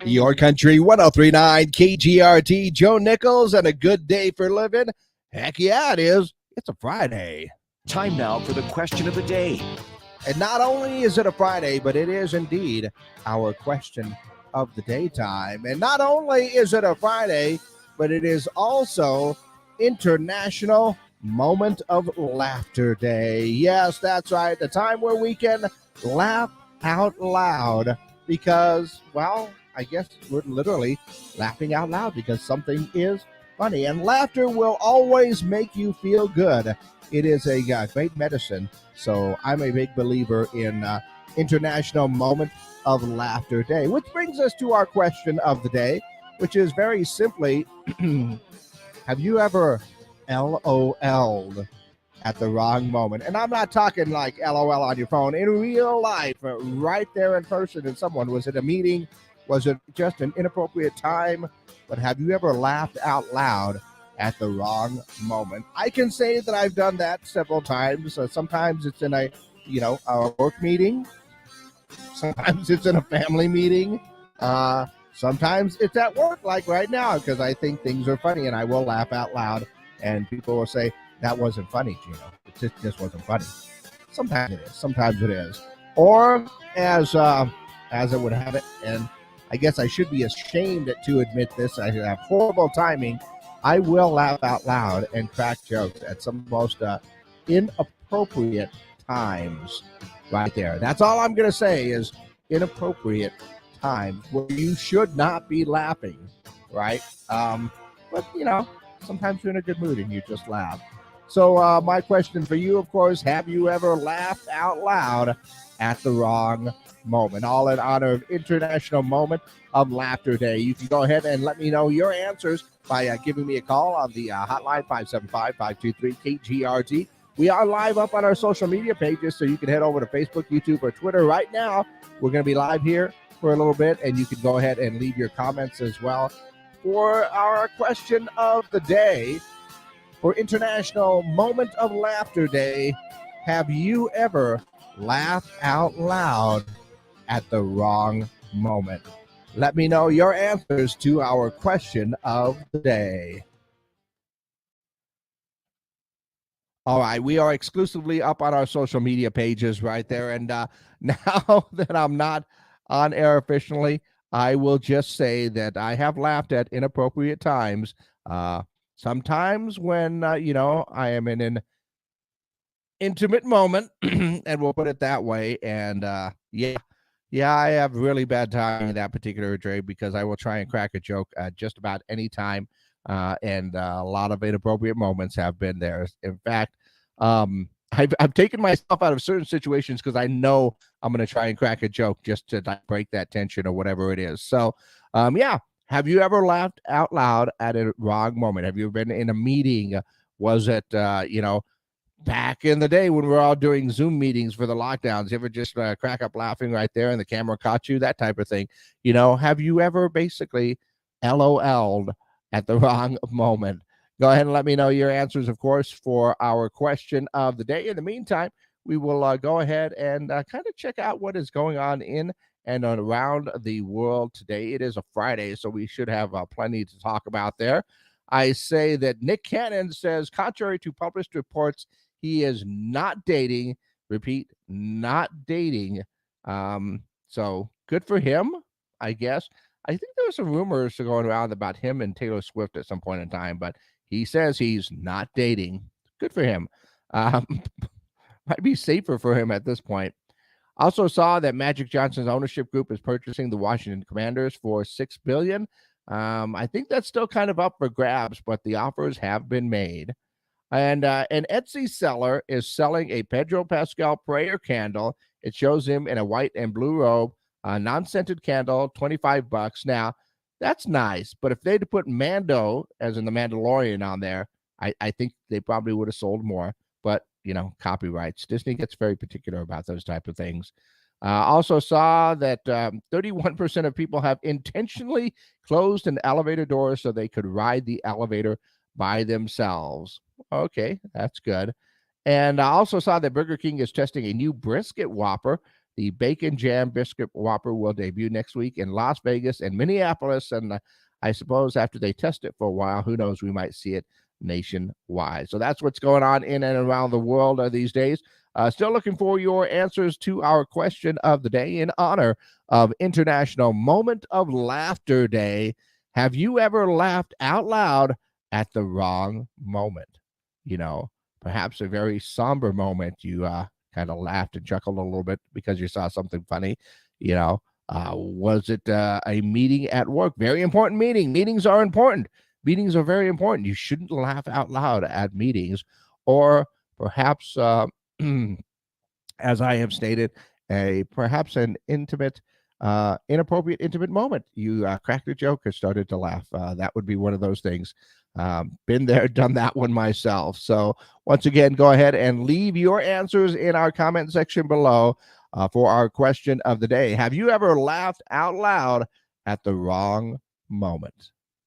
Your Country 1039 KGRT, Joe Nichols, and a good day for living. Heck yeah, it is. It's a Friday. Time now for the question of the day. And not only is it a Friday, but it is indeed our question of the daytime. And not only is it a Friday, but it is also International Moment of Laughter Day. Yes, that's right. The time where we can laugh out loud because, well, I guess we're literally laughing out loud because something is funny. And laughter will always make you feel good. It is a great medicine. So I'm a big believer in International Moment of Laughter Day, which brings us to our question of the day, which is very simply, have you ever LOL'd at the wrong moment? And I'm not talking like LOL on your phone. In real life, right there in person, and someone was at a meeting. Was it just an inappropriate time? But have you ever laughed out loud at the wrong moment? I can say that I've done that several times. Sometimes it's in a work meeting. Sometimes it's in a family meeting. Sometimes it's at work, like right now, because I think things are funny and I will laugh out loud. And people will say, that wasn't funny, Gino. It just wasn't funny. Sometimes it is. Sometimes it is. Or as it would have it, and I guess I should be ashamed to admit this, I have horrible timing. I will laugh out loud and crack jokes at some of the most inappropriate times right there. That's all I'm going to say is inappropriate times where you should not be laughing, right? But, sometimes you're in a good mood and you just laugh. So my question for you, of course, have you ever laughed out loud at the wrong moment? All in honor of International Moment of Laughter Day. You can go ahead and let me know your answers by giving me a call on the hotline 575-523-KGRT. We are live up on our social media pages, so you can head over to Facebook, YouTube, or Twitter right now. We're going to be live here for a little bit, and you can go ahead and leave your comments as well. For our question of the day, for International Moment of Laughter Day, have you ever laughed out loud at the wrong moment? Let me know your answers to our question of the day. All right, we are exclusively up on our social media pages right there. And now that I'm not on air officially, I will just say that I have laughed at inappropriate times. Sometimes when, I am in an intimate moment, and we'll put it that way. And yeah, I have really bad timing in that particular day because I will try and crack a joke at just about any time. And a lot of inappropriate moments have been there. In fact, I've taken myself out of certain situations because I know I'm going to try and crack a joke just to like break that tension or whatever it is. So, yeah. Have you ever laughed out loud at a wrong moment? Have you been in a meeting? Was it, back in the day when we were all doing Zoom meetings for the lockdowns, you ever just crack up laughing right there and the camera caught you, that type of thing? Have you ever basically LOL'd at the wrong moment? Go ahead and let me know your answers, of course, for our question of the day. In the meantime, we will go ahead and kind of check out what is going on in and around the world today. It is a Friday, so we should have plenty to talk about there. I say that Nick Cannon says, contrary to published reports, he is not dating. Repeat, not dating. So good for him, I guess. I think there was some rumors going around about him and Taylor Swift at some point in time, but he says he's not dating. Good for him. Might be safer for him at this point. Also saw that Magic Johnson's ownership group is purchasing the Washington Commanders for $6 billion. I think that's still kind of up for grabs, but the offers have been made. And an Etsy seller is selling a Pedro Pascal prayer candle. It shows him in a white and blue robe, a non-scented candle, $25. Now, that's nice, but if they'd put Mando, as in the Mandalorian, on there, I think they probably would have sold more. But, copyrights. Disney gets very particular about those type of things. Also saw that 31% of people have intentionally closed an elevator door so they could ride the elevator by themselves. Okay, that's good. And I also saw that Burger King is testing a new brisket Whopper The Bacon Jam Biscuit Whopper will debut next week in Las Vegas and Minneapolis. And I suppose after they test it for a while, who knows, we might see it nationwide. So that's what's going on in and around the world these days. Still looking for your answers to our question of the day in honor of International Moment of Laughter Day. Have you ever laughed out loud at the wrong moment? You know, perhaps a very somber moment. You kind of laughed and chuckled a little bit because you saw something funny. You know, was it a meeting at work? Very important meeting. Meetings are important. Meetings are very important. You shouldn't laugh out loud at meetings. Or perhaps, as I have stated, perhaps an inappropriate intimate moment. You cracked a joke or started to laugh. That would be one of those things. Been there, done that one myself. So once again, go ahead and leave your answers in our comment section below for our question of the day. Have you ever laughed out loud at the wrong moment?